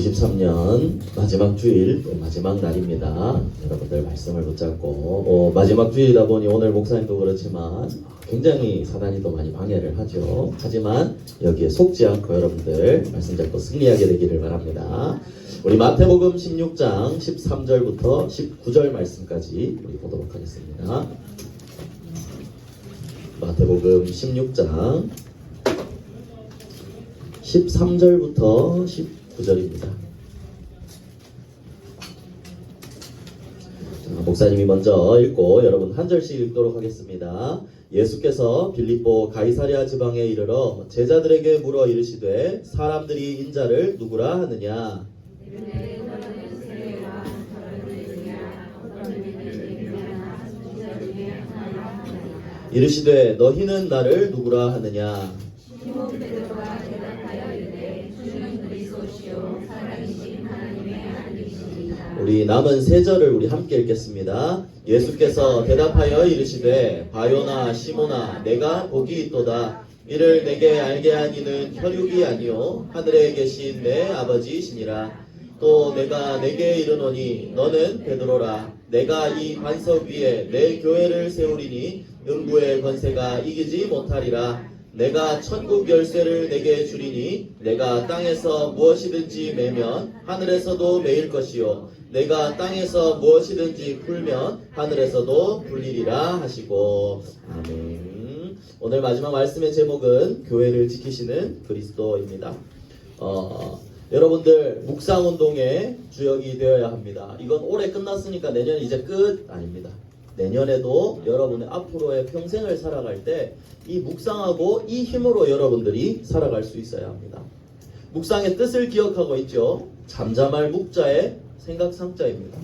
2023년 마지막 주일, 마지막 날입니다. 여러분들 말씀을 붙잡고 마지막 주일이다 보니 오늘 목사님도 그렇지만 굉장히 사단이 또 많이 방해를 하죠. 하지만 여기에 속지 않고 여러분들 말씀 잡고 승리하게 되기를 바랍니다. 우리 마태복음 16장 13절부터 19절 말씀까지 우리 보도록 하겠습니다. 마태복음 16장 13절부터 19절입니다. 목사님이 먼저 읽고 여러분 한 절씩 읽도록 하겠습니다. 예수께서 빌립보 가이사랴 지방에 이르러 제자들에게 물어 이르시되 사람들이 인자를 누구라 하느냐? 이르시되 너희는 나를 누구라 하느냐? 우리 남은 세 절을 우리 함께 읽겠습니다. 예수께서 대답하여 이르시되 바요나 시모나 내가 복이 있도다. 이를 내게 알게 한 이는 혈육이 아니요 하늘에 계신 내 아버지이시니라. 또 내가 내게 이르노니 너는 베드로라. 내가 이 반석 위에 내 교회를 세우리니 음부의 권세가 이기지 못하리라. 내가 천국 열쇠를 내게 주리니 내가 땅에서 무엇이든지 매면 하늘에서도 매일 것이요 내가 땅에서 무엇이든지 풀면 하늘에서도 풀리리라 하시고 아멘. 오늘 마지막 말씀의 제목은 교회를 지키시는 그리스도입니다. 여러분들 묵상운동의 주역이 되어야 합니다. 이건 올해 끝났으니까 내년 이제 끝 아닙니다. 내년에도 여러분의 앞으로의 평생을 살아갈 때 이 묵상하고 이 힘으로 여러분들이 살아갈 수 있어야 합니다. 묵상의 뜻을 기억하고 있죠. 잠잠할 묵자의 생각상자입니다.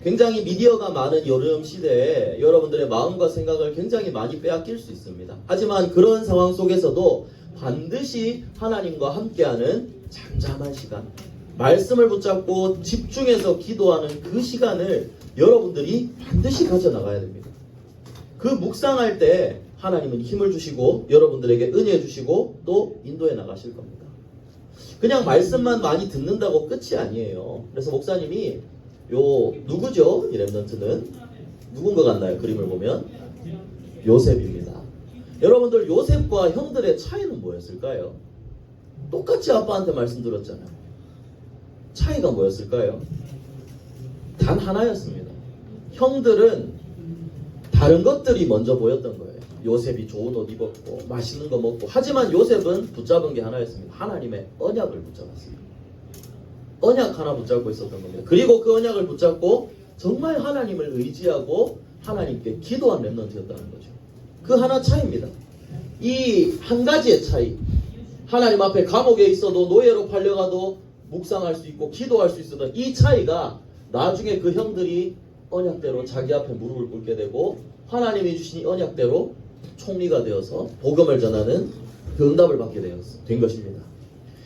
굉장히 미디어가 많은 요즘 시대에 여러분들의 마음과 생각을 굉장히 많이 빼앗길 수 있습니다. 하지만 그런 상황 속에서도 반드시 하나님과 함께하는 잠잠한 시간, 말씀을 붙잡고 집중해서 기도하는 그 시간을 여러분들이 반드시 가져나가야 됩니다. 그 묵상할 때 하나님은 힘을 주시고 여러분들에게 은혜 주시고 또 인도해 나가실 겁니다. 그냥 말씀만 많이 듣는다고 끝이 아니에요. 그래서 목사님이 누구죠? 이 렘넌트는 누군 것 같나요? 그림을 보면 요셉입니다. 여러분들 요셉과 형들의 차이는 뭐였을까요? 똑같이 아빠한테 말씀 들었잖아요. 차이가 뭐였을까요? 단 하나였습니다. 형들은 다른 것들이 먼저 보였던 거예요. 요셉이 좋은 옷 입었고 맛있는 거 먹고. 하지만 요셉은 붙잡은 게 하나였습니다. 하나님의 언약을 붙잡았습니다. 언약 하나 붙잡고 있었던 겁니다. 그리고 그 언약을 붙잡고 정말 하나님을 의지하고 하나님께 기도한 렘넌트였다는 거죠. 그 하나 차이입니다. 이 한 가지의 차이. 하나님 앞에 감옥에 있어도 노예로 팔려가도 묵상할 수 있고 기도할 수 있었던 이 차이가 나중에 그 형들이 언약대로 자기 앞에 무릎을 꿇게 되고 하나님이 주신 이 언약대로 총리가 되어서 복음을 전하는 그 응답을 받게 된 것입니다.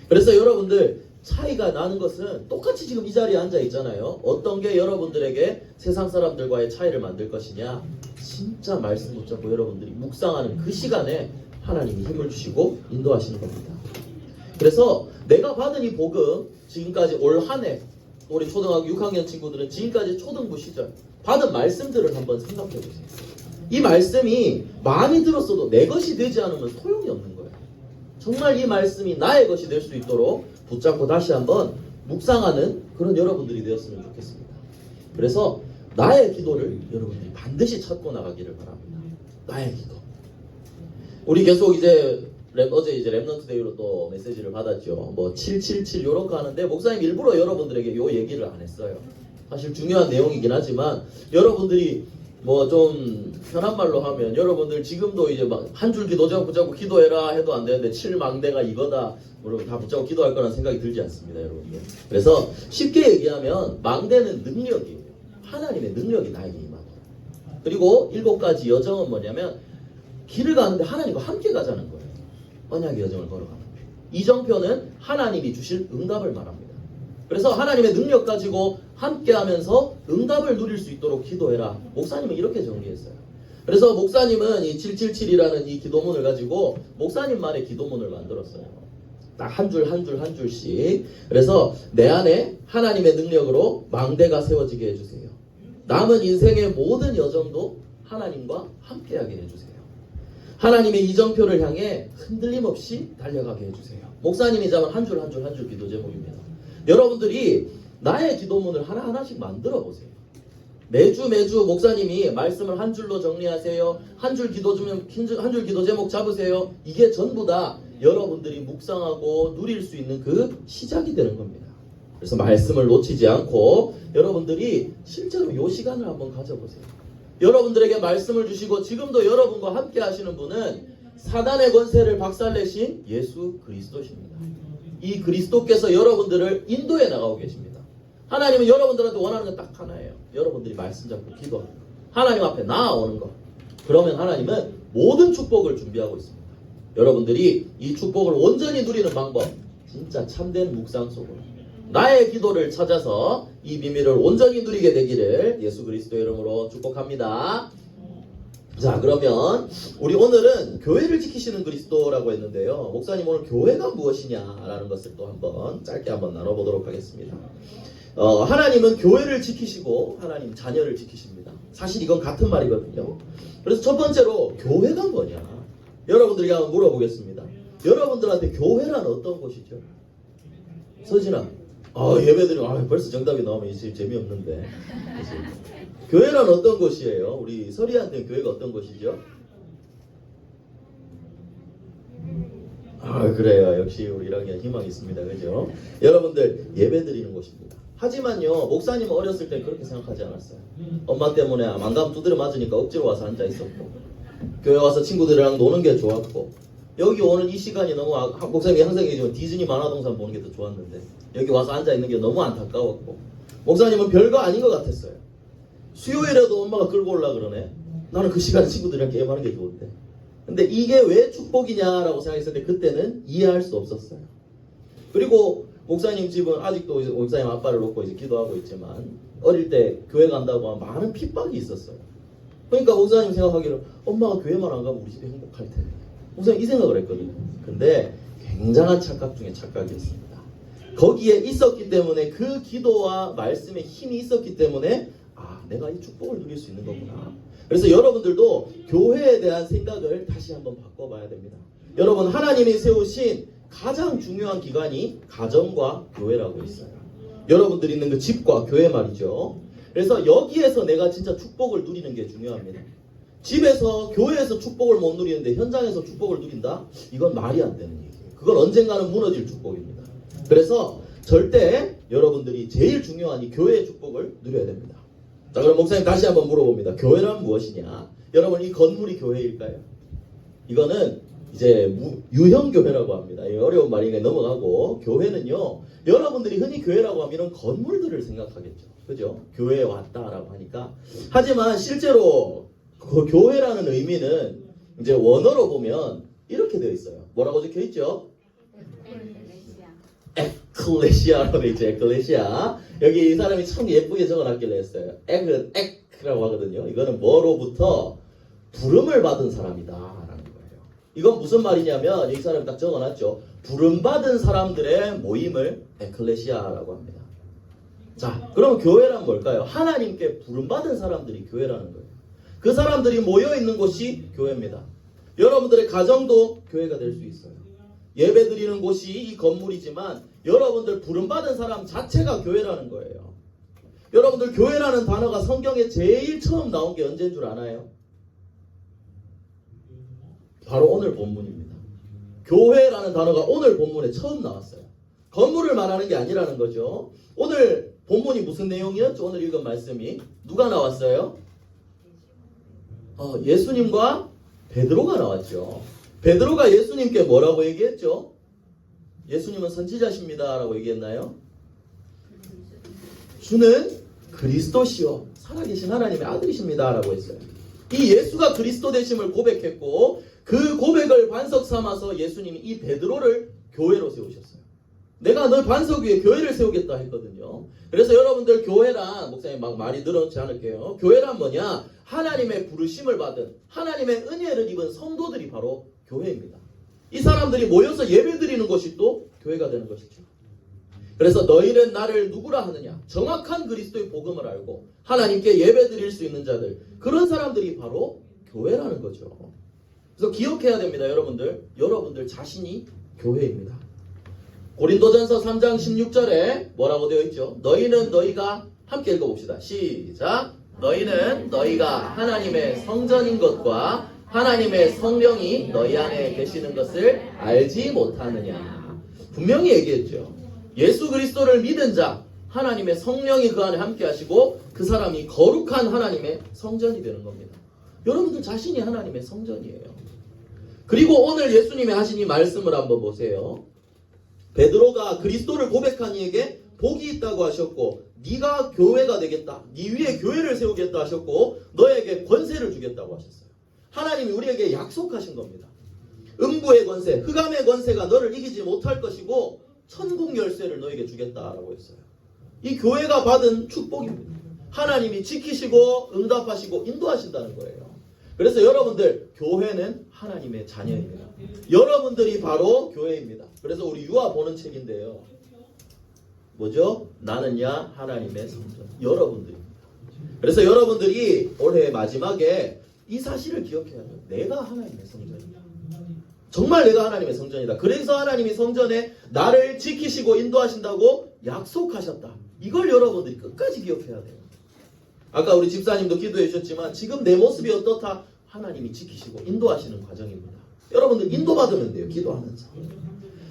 그래서 여러분들 차이가 나는 것은 똑같이 지금 이 자리에 앉아 있잖아요. 어떤 게 여러분들에게 세상 사람들과의 차이를 만들 것이냐? 진짜 말씀 붙잡고 여러분들이 묵상하는 그 시간에 하나님이 힘을 주시고 인도하시는 겁니다. 그래서 내가 받은 이 복음 지금까지 올 한 해 우리 초등학교 6학년 친구들은 지금까지 초등부 시절 받은 말씀들을 한번 생각해 보세요. 이 말씀이 많이 들었어도 내 것이 되지 않으면 소용이 없는 거예요. 정말 이 말씀이 나의 것이 될 수 있도록 붙잡고 다시 한번 묵상하는 그런 여러분들이 되었으면 좋겠습니다. 그래서 나의 기도를 여러분들이 반드시 찾고 나가기를 바랍니다. 나의 기도. 우리 계속 어제 렘넌트 데이로 또 메시지를 받았죠. 777 요런 거 하는데 목사님 일부러 여러분들에게 요 얘기를 안 했어요. 사실 중요한 내용이긴 하지만 여러분들이 좀 편한 말로 하면 여러분들 지금도 이제 막 한 줄 기도 붙잡고 기도해라 해도 안 되는데 7망대가 이거다 여러분 다 붙잡고 기도할 거라는 생각이 들지 않습니다, 여러분들. 그래서 쉽게 얘기하면 망대는 능력이에요. 하나님의 능력이 나에게 임하고. 그리고 7가지 여정은 뭐냐면 길을 가는데 하나님과 함께 가자는 거예요. 언약의 여정을 걸어가는 거예요. 이정표는 하나님이 주실 응답을 말합니다. 그래서 하나님의 능력 가지고 함께하면서 응답을 누릴 수 있도록 기도해라. 목사님은 이렇게 정리했어요. 그래서 목사님은 이 777이라는 이 기도문을 가지고 목사님만의 기도문을 만들었어요. 딱 한 줄 한 줄 한 줄씩. 그래서 내 안에 하나님의 능력으로 망대가 세워지게 해주세요. 남은 인생의 모든 여정도 하나님과 함께하게 해주세요. 하나님의 이정표를 향해 흔들림 없이 달려가게 해주세요. 목사님이 잡은 한 줄 한 줄 한 줄 기도 제목입니다. 여러분들이 나의 기도문을 하나하나씩 만들어 보세요. 매주 목사님이 말씀을 한 줄로 정리하세요. 한 줄 기도 제목 잡으세요. 이게 전부 다 여러분들이 묵상하고 누릴 수 있는 그 시작이 되는 겁니다. 그래서 말씀을 놓치지 않고 여러분들이 실제로 이 시간을 한번 가져보세요. 여러분들에게 말씀을 주시고 지금도 여러분과 함께 하시는 분은 사단의 권세를 박살내신 예수 그리스도십니다. 이 그리스도께서 여러분들을 인도해 나가고 계십니다. 하나님은 여러분들한테 원하는 건 딱 하나예요. 여러분들이 말씀 잡고 기도하는 거. 하나님 앞에 나아오는 거. 그러면 하나님은 모든 축복을 준비하고 있습니다. 여러분들이 이 축복을 온전히 누리는 방법, 진짜 참된 묵상 속으로 나의 기도를 찾아서 이 비밀을 온전히 누리게 되기를 예수 그리스도의 이름으로 축복합니다. 자, 그러면 우리 오늘은 교회를 지키시는 그리스도라고 했는데요. 목사님 오늘 교회가 무엇이냐라는 것을 또 한번 짧게 한번 나눠보도록 하겠습니다. 하나님은 교회를 지키시고 하나님 자녀를 지키십니다. 사실 이건 같은 말이거든요. 그래서 첫 번째로 교회가 뭐냐? 여러분들에게 한번 물어보겠습니다. 여러분들한테 교회란 어떤 곳이죠? 서진아. 예배드리면 벌써 정답이 나오면 이제 재미없는데. 그치? 교회란 어떤 곳이에요? 우리 서리한테는 교회가 어떤 곳이죠? 그래요. 역시 우리 1학년 희망이 있습니다. 그죠? 여러분들 예배드리는 곳입니다. 하지만요, 목사님은 어렸을 때 그렇게 생각하지 않았어요. 엄마 때문에 안 가면 두드려 맞으니까 억지로 와서 앉아 있었고, 교회 와서 친구들이랑 노는 게 좋았고, 여기 오는 이 시간이 너무 목사님이 항상 얘기하지만 디즈니 만화동산 보는 게 더 좋았는데 여기 와서 앉아 있는 게 너무 안타까웠고, 목사님은 별거 아닌 것 같았어요. 수요일에도 엄마가 끌고 올라 그러네. 나는 그 시간에 친구들이랑 게임하는 게 좋은데. 근데 이게 왜 축복이냐라고 생각했을 때 그때는 이해할 수 없었어요. 그리고 목사님 집은 아직도 목사님 아빠를 놓고 이제 기도하고 있지만 어릴 때 교회 간다고 하면 많은 핍박이 있었어요. 그러니까 목사님 생각하기로 엄마가 교회만 안 가면 우리 집이 행복할 텐데. 목사님 이 생각을 했거든요. 근데 굉장한 착각 중에 착각이었습니다. 거기에 있었기 때문에 그 기도와 말씀에 힘이 있었기 때문에 내가 이 축복을 누릴 수 있는 거구나. 그래서 여러분들도 교회에 대한 생각을 다시 한번 바꿔봐야 됩니다. 여러분, 하나님이 세우신 가장 중요한 기관이 가정과 교회라고 있어요. 여러분들이 있는 그 집과 교회 말이죠. 그래서 여기에서 내가 진짜 축복을 누리는 게 중요합니다. 집에서 교회에서 축복을 못 누리는데 현장에서 축복을 누린다? 이건 말이 안 되는 얘기예요. 그건 언젠가는 무너질 축복입니다. 그래서 절대 여러분들이 제일 중요한 이 교회의 축복을 누려야 됩니다. 자, 그럼 목사님 다시 한번 물어봅니다. 교회란 무엇이냐? 여러분, 이 건물이 교회일까요? 이거는 이제 유형교회라고 합니다. 어려운 말이니까 넘어가고, 교회는요, 여러분들이 흔히 교회라고 하면 이런 건물들을 생각하겠죠. 그죠? 교회에 왔다라고 하니까. 하지만 실제로 그 교회라는 의미는 이제 원어로 보면 이렇게 되어 있어요. 뭐라고 적혀 있죠? 에클레시아라고 되어 있죠. 에클레시아. 여기 이 사람이 참 예쁘게 적어놨길래 했어요. 에크라고 하거든요. 이거는 뭐로부터 부름을 받은 사람이다 라는 거예요. 이건 무슨 말이냐면 이 사람이 딱 적어놨죠. 부름받은 사람들의 모임을 에클레시아라고 합니다. 자, 그럼 교회란 뭘까요? 하나님께 부름받은 사람들이 교회라는 거예요. 그 사람들이 모여있는 곳이 교회입니다. 여러분들의 가정도 교회가 될 수 있어요. 예배드리는 곳이 이 건물이지만 여러분들 부름받은 사람 자체가 교회라는 거예요. 여러분들 교회라는 단어가 성경에 제일 처음 나온 게 언제인 줄 아나요? 바로 오늘 본문입니다. 교회라는 단어가 오늘 본문에 처음 나왔어요. 건물을 말하는 게 아니라는 거죠. 오늘 본문이 무슨 내용이었죠? 오늘 읽은 말씀이 누가 나왔어요? 예수님과 베드로가 나왔죠. 베드로가 예수님께 뭐라고 얘기했죠? 예수님은 선지자십니다 라고 얘기했나요? 주는 그리스도시요 살아계신 하나님의 아들이십니다 라고 했어요. 이 예수가 그리스도 되심을 고백했고 그 고백을 반석 삼아서 예수님이 이 베드로를 교회로 세우셨어요. 내가 너 반석 위에 교회를 세우겠다 했거든요. 그래서 여러분들 교회란, 목사님 막 말이 늘어놓지 않을게요. 교회란 뭐냐? 하나님의 부르심을 받은, 하나님의 은혜를 입은 성도들이 바로 교회입니다. 이 사람들이 모여서 예배 드리는 것이 또 교회가 되는 것이죠. 그래서 너희는 나를 누구라 하느냐? 정확한 그리스도의 복음을 알고 하나님께 예배 드릴 수 있는 자들, 그런 사람들이 바로 교회라는 거죠. 그래서 기억해야 됩니다. 여러분들 자신이 교회입니다. 고린도전서 3장 16절에 뭐라고 되어 있죠? 너희는 너희가, 함께 읽어봅시다. 시작. 너희는 너희가 하나님의 성전인 것과 하나님의 성령이 너희 안에 계시는 것을 알지 못하느냐. 분명히 얘기했죠. 예수 그리스도를 믿은 자, 하나님의 성령이 그 안에 함께 하시고 그 사람이 거룩한 하나님의 성전이 되는 겁니다. 여러분들 자신이 하나님의 성전이에요. 그리고 오늘 예수님이 하신 이 말씀을 한번 보세요. 베드로가 그리스도를 고백한 이에게 복이 있다고 하셨고, 네가 교회가 되겠다, 네 위에 교회를 세우겠다 하셨고, 너에게 권세를 주겠다고 하셨어요. 하나님이 우리에게 약속하신 겁니다. 음부의 권세, 흑암의 권세가 너를 이기지 못할 것이고 천국 열쇠를 너에게 주겠다라고 했어요. 이 교회가 받은 축복입니다. 하나님이 지키시고 응답하시고 인도하신다는 거예요. 그래서 여러분들, 교회는 하나님의 자녀입니다. 여러분들이 바로 교회입니다. 그래서 우리 유아 보는 책인데요. 뭐죠? 나는야 하나님의 성전. 여러분들입니다. 그래서 여러분들이 올해 마지막에 이 사실을 기억해야 돼요. 내가 하나님의 성전이다. 정말 내가 하나님의 성전이다. 그래서 하나님이 성전에 나를 지키시고 인도하신다고 약속하셨다. 이걸 여러분들이 끝까지 기억해야 돼요. 아까 우리 집사님도 기도해 주셨지만 지금 내 모습이 어떻다? 하나님이 지키시고 인도하시는 과정입니다. 여러분들 인도받으면 돼요. 기도하면서.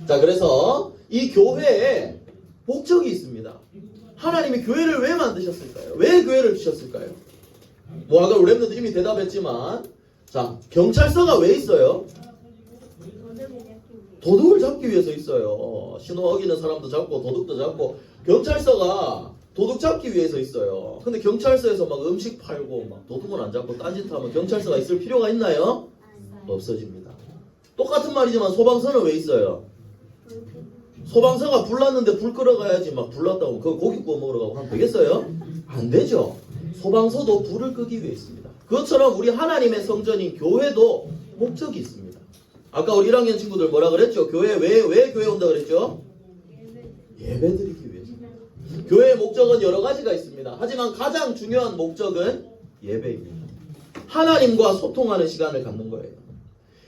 자, 그래서 이 교회에 목적이 있습니다. 하나님이 교회를 왜 만드셨을까요? 왜 교회를 주셨을까요? 뭐 아까 우리 랩런도 이미 대답했지만, 자, 경찰서가 왜 있어요? 도둑을 잡기 위해서 있어요. 신호 어기는 사람도 잡고 도둑도 잡고. 경찰서가 도둑 잡기 위해서 있어요. 근데 경찰서에서 막 음식 팔고 막 도둑은 안 잡고 딴짓하면 경찰서가 있을 필요가 있나요? 없어집니다. 똑같은 말이지만 소방서는 왜 있어요? 소방서가 불 났는데 불 끌어가야지, 막 불났다고 그 고기 구워 먹으러 가고 하면 되겠어요? 안 되죠. 소방서도 불을 끄기 위해 있습니다. 그것처럼 우리 하나님의 성전인 교회도 목적이 있습니다. 아까 우리 1학년 친구들 뭐라 그랬죠? 교회 왜 교회 온다 그랬죠? 예배드리기 위해서. 교회의 목적은 여러 가지가 있습니다. 하지만 가장 중요한 목적은 예배입니다. 하나님과 소통하는 시간을 갖는 거예요.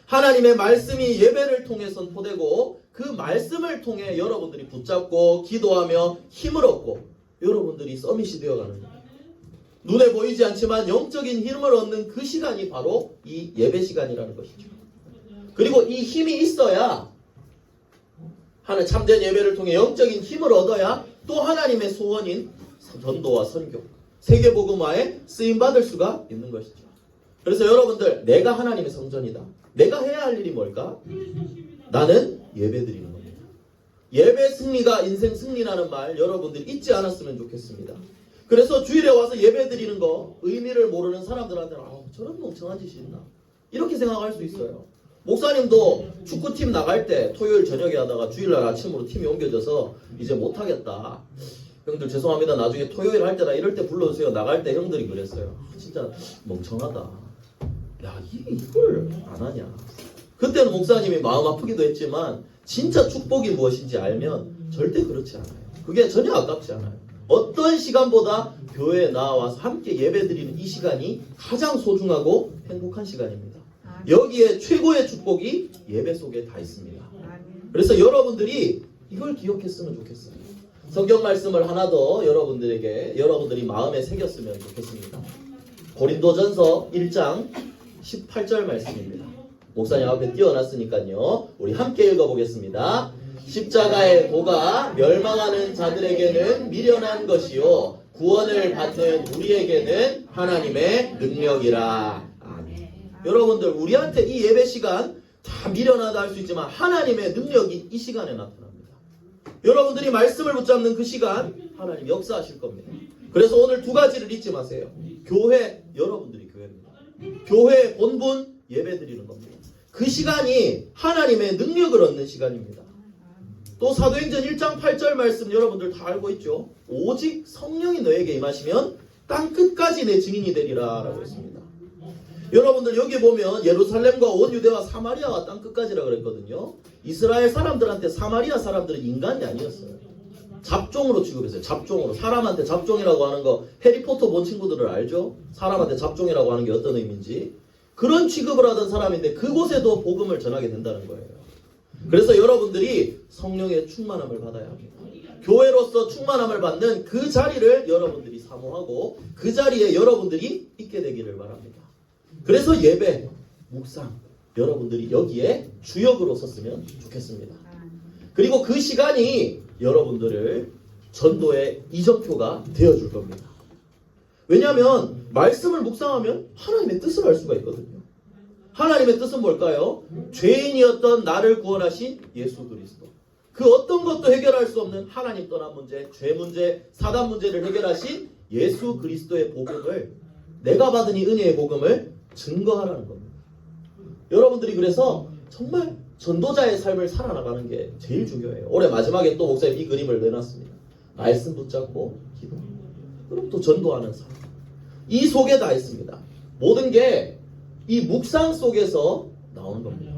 하나님의 말씀이 예배를 통해 선포되고 그 말씀을 통해 여러분들이 붙잡고 기도하며 힘을 얻고 여러분들이 서밋이 되어가는 거예요. 눈에 보이지 않지만 영적인 힘을 얻는 그 시간이 바로 이 예배 시간이라는 것이죠. 그리고 이 힘이 있어야, 하는 참된 예배를 통해 영적인 힘을 얻어야 또 하나님의 소원인 전도와 선교, 세계복음화에 쓰임받을 수가 있는 것이죠. 그래서 여러분들, 내가 하나님의 성전이다. 내가 해야 할 일이 뭘까? 나는 예배 드리는 겁니다. 예배 승리가 인생 승리라는 말 여러분들이 잊지 않았으면 좋겠습니다. 그래서 주일에 와서 예배 드리는 거 의미를 모르는 사람들한테는 저런 멍청한 짓이 있나? 이렇게 생각할 수 있어요. 목사님도 축구팀 나갈 때 토요일 저녁에 하다가 주일날 아침으로 팀이 옮겨져서 이제 못하겠다. 형들 죄송합니다. 나중에 토요일 할 때나 이럴 때 불러주세요. 나갈 때 형들이 그랬어요. 진짜 멍청하다. 야, 이걸 안 하냐. 그때는 목사님이 마음 아프기도 했지만 진짜 축복이 무엇인지 알면 절대 그렇지 않아요. 그게 전혀 아깝지 않아요. 어떤 시간보다 교회에 나와서 함께 예배드리는 이 시간이 가장 소중하고 행복한 시간입니다. 여기에 최고의 축복이 예배 속에 다 있습니다. 그래서 여러분들이 이걸 기억했으면 좋겠어요. 성경 말씀을 하나 더 여러분들이 마음에 새겼으면 좋겠습니다. 고린도전서 1장 18절 말씀입니다. 목사님 앞에 띄워놨으니까요. 우리 함께 읽어보겠습니다. 십자가의 도가 멸망하는 자들에게는 미련한 것이요 구원을 받는 우리에게는 하나님의 능력이라. 아멘. 여러분들, 우리한테 이 예배 시간 다 미련하다 할 수 있지만 하나님의 능력이 이 시간에 나타납니다. 여러분들이 말씀을 붙잡는 그 시간 하나님 역사하실 겁니다. 그래서 오늘 두 가지를 잊지 마세요. 교회, 여러분들이 교회입니다. 교회 본분 예배 드리는 겁니다. 그 시간이 하나님의 능력을 얻는 시간입니다. 또 사도행전 1장 8절 말씀 여러분들 다 알고 있죠? 오직 성령이 너에게 임하시면 땅 끝까지 내 증인이 되리라 라고 했습니다. 여러분들 여기 보면 예루살렘과 온 유대와 사마리아와 땅 끝까지라 그랬거든요. 이스라엘 사람들한테 사마리아 사람들은 인간이 아니었어요. 잡종으로 취급했어요. 잡종으로. 사람한테 잡종이라고 하는 거 해리포터 본 친구들은 알죠? 사람한테 잡종이라고 하는 게 어떤 의미인지. 그런 취급을 하던 사람인데 그곳에도 복음을 전하게 된다는 거예요. 그래서 여러분들이 성령의 충만함을 받아야 합니다. 교회로서 충만함을 받는 그 자리를 여러분들이 사모하고 그 자리에 여러분들이 있게 되기를 바랍니다. 그래서 예배, 묵상, 여러분들이 여기에 주역으로 섰으면 좋겠습니다. 그리고 그 시간이 여러분들을 전도의 이정표가 되어줄 겁니다. 왜냐하면 말씀을 묵상하면 하나님의 뜻을 알 수가 있거든요. 하나님의 뜻은 뭘까요? 죄인이었던 나를 구원하신 예수 그리스도. 그 어떤 것도 해결할 수 없는 하나님 떠난 문제, 죄 문제, 사단 문제를 해결하신 예수 그리스도의 복음을, 내가 받은 이 은혜의 복음을 증거하라는 겁니다. 여러분들이 그래서 정말 전도자의 삶을 살아나가는 게 제일 중요해요. 올해 마지막에 또 목사님 이 그림을 내놨습니다. 말씀 붙잡고 기도. 그럼 또 전도하는 삶. 이 속에 다 있습니다. 모든 게 이 묵상 속에서 나오는 겁니다.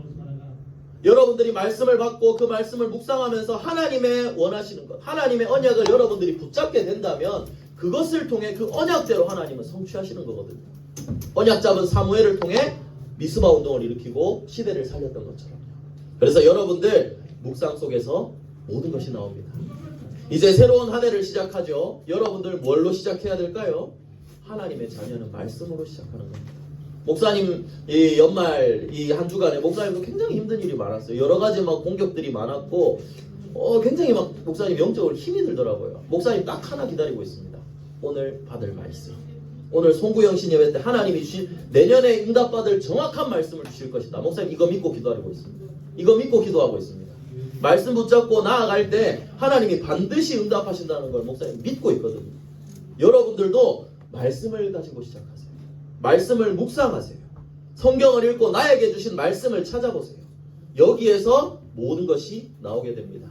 여러분들이 말씀을 받고 그 말씀을 묵상하면서 하나님의 원하시는 것, 하나님의 언약을 여러분들이 붙잡게 된다면 그것을 통해 그 언약대로 하나님은 성취하시는 거거든요. 언약 잡은 사무엘을 통해 미스바 운동을 일으키고 시대를 살렸던 것처럼. 그래서 여러분들 묵상 속에서 모든 것이 나옵니다. 이제 새로운 한 해를 시작하죠. 여러분들 뭘로 시작해야 될까요? 하나님의 자녀는 말씀으로 시작하는 겁니다. 목사님 이 연말 이 한 주간에 목사님도 굉장히 힘든 일이 많았어요. 여러 가지 막 공격들이 많았고 굉장히 막 목사님 영적으로 힘이 들더라고요. 목사님 딱 하나 기다리고 있습니다. 오늘 받을 말씀. 오늘 송구영신 예배 때 하나님이 주신 내년에 응답받을 정확한 말씀을 주실 것이다. 목사님 이거 믿고 기도하고 있습니다. 이거 믿고 기도하고 있습니다. 말씀 붙잡고 나아갈 때 하나님이 반드시 응답하신다는 걸 목사님 믿고 있거든요. 여러분들도 말씀을 가지고 시작하세요. 말씀을 묵상하세요. 성경을 읽고 나에게 주신 말씀을 찾아보세요. 여기에서 모든 것이 나오게 됩니다.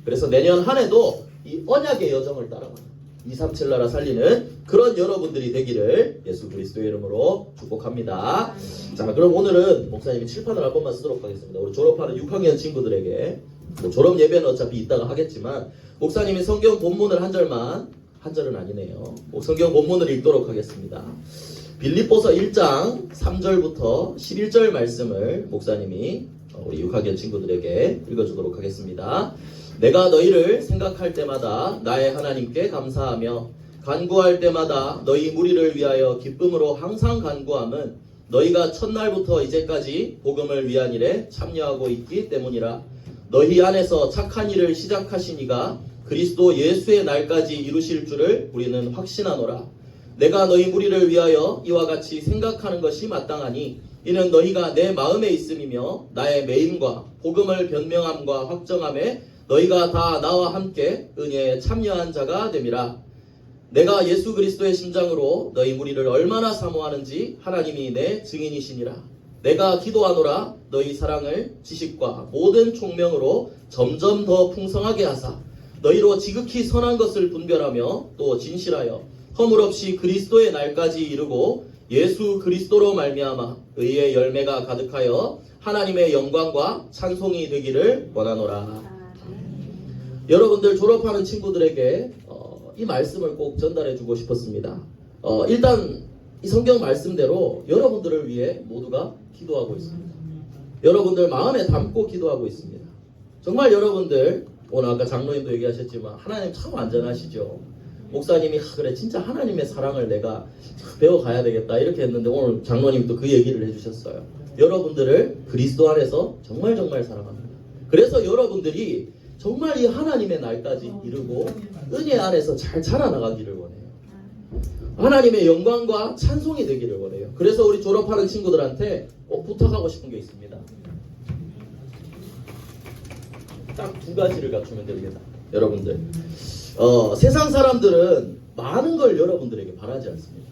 그래서 내년 한 해도 이 언약의 여정을 따라가는 237 나라 살리는 그런 여러분들이 되기를 예수 그리스도의 이름으로 축복합니다. 자, 그럼 오늘은 목사님이 칠판을 한 번만 쓰도록 하겠습니다. 우리 졸업하는 6학년 친구들에게 졸업 예배는 어차피 이따가 하겠지만 목사님이 성경 본문을 한 절은 아니네요. 성경 본문을 읽도록 하겠습니다. 빌립보서 1장 3절부터 11절 말씀을 목사님이 우리 6학년 친구들에게 읽어주도록 하겠습니다. 내가 너희를 생각할 때마다 나의 하나님께 감사하며 간구할 때마다 너희 무리를 위하여 기쁨으로 항상 간구함은 너희가 첫날부터 이제까지 복음을 위한 일에 참여하고 있기 때문이라. 너희 안에서 착한 일을 시작하신 이가 그리스도 예수의 날까지 이루실 줄을 우리는 확신하노라. 내가 너희 무리를 위하여 이와 같이 생각하는 것이 마땅하니 이는 너희가 내 마음에 있음이며 나의 매임과 복음을 변명함과 확정함에 너희가 다 나와 함께 은혜에 참여한 자가 됨이라. 내가 예수 그리스도의 심장으로 너희 무리를 얼마나 사모하는지 하나님이 내 증인이시니라. 내가 기도하노라. 너희 사랑을 지식과 모든 총명으로 점점 더 풍성하게 하사 너희로 지극히 선한 것을 분별하며 또 진실하여 허물없이 그리스도의 날까지 이르고 예수 그리스도로 말미암아 의의 열매가 가득하여 하나님의 영광과 찬송이 되기를 원하노라. 여러분들 졸업하는 친구들에게 이 말씀을 꼭 전달해주고 싶었습니다. 일단 이 성경 말씀대로 여러분들을 위해 모두가 기도하고 있습니다. 여러분들 마음에 담고 기도하고 있습니다. 정말 여러분들 오늘 아까 장로님도 얘기하셨지만 하나님 참 완전하시죠. 목사님이 그래 진짜 하나님의 사랑을 내가 배워가야 되겠다 이렇게 했는데 오늘 장로님이 또 그 얘기를 해주셨어요. 여러분들을 그리스도 안에서 정말 사랑합니다. 그래서 여러분들이 정말 이 하나님의 날까지 이루고 은혜 안에서 잘 자라나가기를 원해요. 하나님의 영광과 찬송이 되기를 원해요. 그래서 우리 졸업하는 친구들한테 꼭 부탁하고 싶은 게 있습니다. 딱 두 가지를 갖추면 됩니다. 여러분들 세상 사람들은 많은 걸 여러분들에게 바라지 않습니다.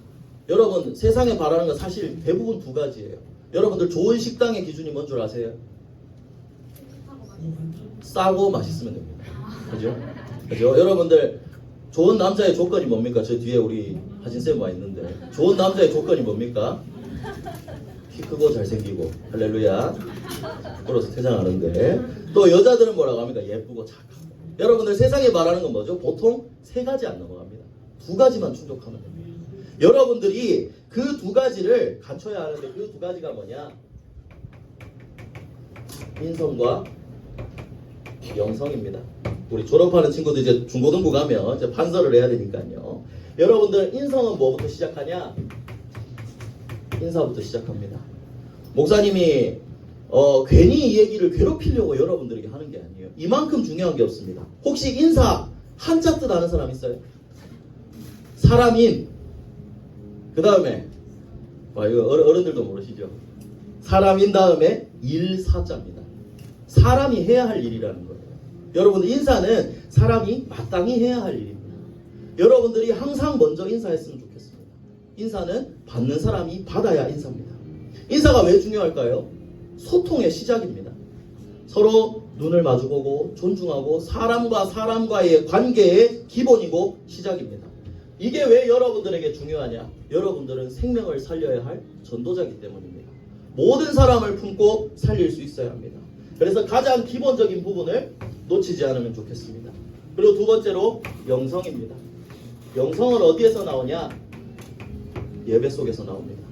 여러분 세상에 바라는 건 사실 대부분 두 가지예요. 여러분들 좋은 식당의 기준이 뭔 줄 아세요? 싸고 맛있으면 됩니다. 그죠? 여러분들 좋은 남자의 조건이 뭡니까? 저 뒤에 우리 하진쌤 와 있는데 좋은 남자의 조건이 뭡니까? 키 크고 잘생기고 할렐루야 부끄러워서 퇴장하는데 또 여자들은 뭐라고 합니까? 예쁘고 착하고. 여러분들 세상에 말하는 건 뭐죠? 보통 세 가지 안 넘어갑니다. 두 가지만 충족하면 됩니다. 여러분들이 그 두 가지를 갖춰야 하는데 그 두 가지가 뭐냐? 인성과 영성입니다. 우리 졸업하는 친구들 이제 중고등부 가면 이제 판서를 해야 되니까요. 여러분들 인성은 뭐부터 시작하냐? 인사부터 시작합니다. 목사님이 괜히 이 얘기를 괴롭히려고 여러분들에게 하는 게 아니에요. 이만큼 중요한 게 없습니다. 혹시 인사 한자 뜻 아는 사람 있어요? 사람인 그 다음에 이거 어른들도 모르시죠? 사람인 다음에 일사자입니다. 사람이 해야 할 일이라는 거예요. 여러분들 인사는 사람이 마땅히 해야 할 일입니다. 여러분들이 항상 먼저 인사했으면 좋겠습니다. 인사는 받는 사람이 받아야 인사입니다. 인사가 왜 중요할까요? 소통의 시작입니다. 서로 눈을 마주보고 존중하고 사람과 사람과의 관계의 기본이고 시작입니다. 이게 왜 여러분들에게 중요하냐? 여러분들은 생명을 살려야 할 전도자이기 때문입니다. 모든 사람을 품고 살릴 수 있어야 합니다. 그래서 가장 기본적인 부분을 놓치지 않으면 좋겠습니다. 그리고 두 번째로 영성입니다. 영성은 어디에서 나오냐? 예배 속에서 나옵니다.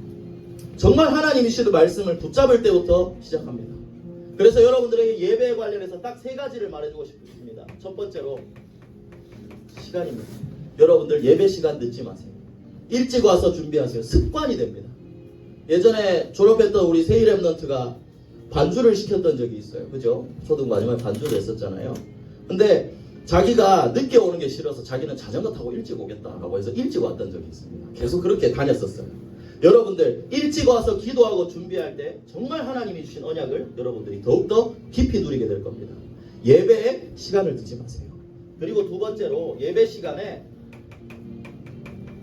정말 하나님이 주시는 말씀을 붙잡을 때부터 시작합니다. 그래서 여러분들에게 예배에 관련해서 딱 세 가지를 말해주고 싶습니다. 첫 번째로 시간입니다. 여러분들 예배 시간 늦지 마세요. 일찍 와서 준비하세요. 습관이 됩니다. 예전에 졸업했던 우리 세이 랩넌트가 반주를 시켰던 적이 있어요. 그죠? 초등 마지막에 반주를 했었잖아요. 근데 자기가 늦게 오는 게 싫어서 자기는 자전거 타고 일찍 오겠다라고 해서 일찍 왔던 적이 있습니다. 계속 그렇게 다녔었어요. 여러분들 일찍 와서 기도하고 준비할 때 정말 하나님이 주신 언약을 여러분들이 더욱더 깊이 누리게 될 겁니다. 예배에 시간을 두지 마세요. 그리고 두 번째로 예배 시간에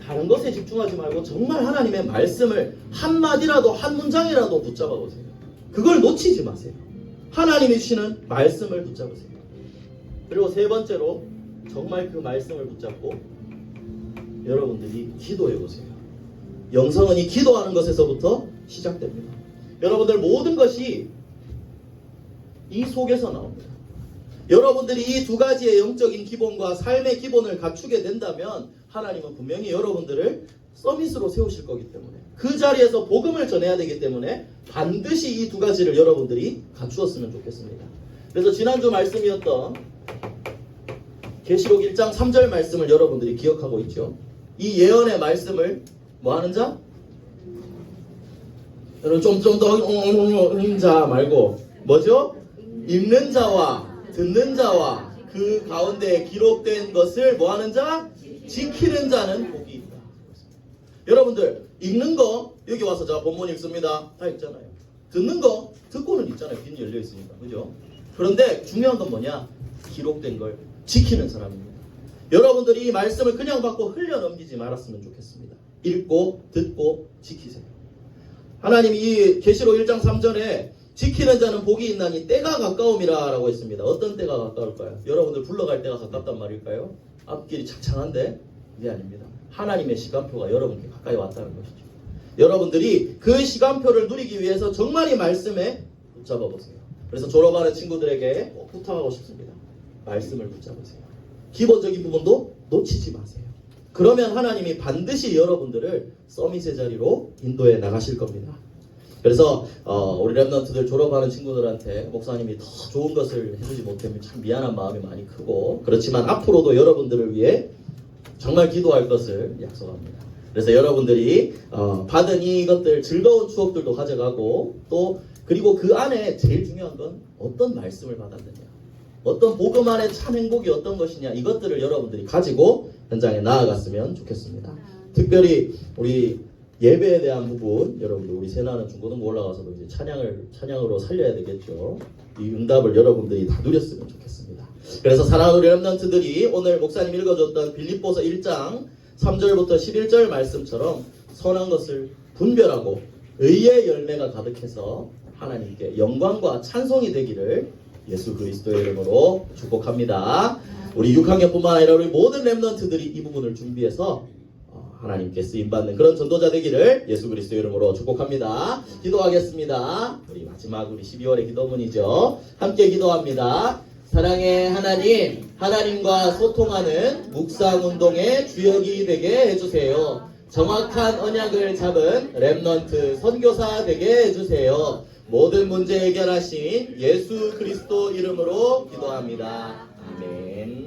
다른 것에 집중하지 말고 정말 하나님의 말씀을 한마디라도 한 문장이라도 붙잡아 보세요. 그걸 놓치지 마세요. 하나님이 주시는 말씀을 붙잡으세요. 그리고 세 번째로 정말 그 말씀을 붙잡고 여러분들이 기도해 보세요. 영성은 이 기도하는 것에서부터 시작됩니다. 여러분들 모든 것이 이 속에서 나옵니다. 여러분들이 이 두 가지의 영적인 기본과 삶의 기본을 갖추게 된다면 하나님은 분명히 여러분들을 서밋으로 세우실 거기 때문에 그 자리에서 복음을 전해야 되기 때문에 반드시 이 두 가지를 여러분들이 갖추었으면 좋겠습니다. 그래서 지난주 말씀이었던 계시록 1장 3절 말씀을 여러분들이 기억하고 있죠. 이 예언의 말씀을 뭐 하는 자? 여러분 좀 더 읽는 자 말고 뭐죠? 읽는 자와 듣는 자와 그 가운데 기록된 것을 뭐 하는 자? 지키는 자는 복이 있다. 여러분들 읽는 거 여기 와서 제가 본문 읽습니다. 다 읽잖아요. 듣는 거 듣고는 있잖아요. 빈 열려 있으니까. 그죠? 그런데 중요한 건 뭐냐? 기록된 걸 지키는 사람입니다. 여러분들이 이 말씀을 그냥 받고 흘려넘기지 말았으면 좋겠습니다. 읽고 듣고 지키세요. 하나님이 이 계시록 1장 3절에 지키는 자는 복이 있나니 때가 가까움이라 라고 했습니다. 어떤 때가 가까울까요? 여러분들 불러갈 때가 가깝단 말일까요? 앞길이 창창한데 이게 아닙니다. 하나님의 시간표가 여러분께 가까이 왔다는 것이죠. 여러분들이 그 시간표를 누리기 위해서 정말 이 말씀에 붙잡아 보세요. 그래서 졸업하는 친구들에게 부탁하고 싶습니다. 말씀을 붙잡으세요. 기본적인 부분도 놓치지 마세요. 그러면 하나님이 반드시 여러분들을 서밋의 자리로 인도해 나가실 겁니다. 그래서 우리 랩넌트들 졸업하는 친구들한테 목사님이 더 좋은 것을 해주지 못하면 참 미안한 마음이 많이 크고 그렇지만 앞으로도 여러분들을 위해 정말 기도할 것을 약속합니다. 그래서 여러분들이 받은 이것들 즐거운 추억들도 가져가고 또 그리고 그 안에 제일 중요한 건 어떤 말씀을 받았느냐 어떤 복음 안에 참 행복이 어떤 것이냐 이것들을 여러분들이 가지고 현장에 나아갔으면 좋겠습니다. 특별히 우리 예배에 대한 부분 여러분들 우리 세나는 중고등부 올라가서도 이제 찬양으로 살려야 되겠죠. 이 응답을 여러분들이 다 누렸으면 좋겠습니다. 그래서 사랑하는 우리 렘넌트들이 오늘 목사님 읽어줬던 빌립보서 1장 3절부터 11절 말씀처럼 선한 것을 분별하고 의의 열매가 가득해서 하나님께 영광과 찬송이 되기를 예수 그리스도의 이름으로 축복합니다. 우리 6학년뿐만 아니라 우리 모든 렘넌트들이 이 부분을 준비해서 하나님께 쓰임받는 그런 전도자 되기를 예수 그리스도 이름으로 축복합니다. 기도하겠습니다. 우리 마지막 우리 12월의 기도문이죠. 함께 기도합니다. 사랑의 하나님, 하나님과 소통하는 묵상운동의 주역이 되게 해주세요. 정확한 언약을 잡은 렘넌트 선교사 되게 해주세요. 모든 문제 해결하신 예수 그리스도 이름으로 기도합니다. 아멘.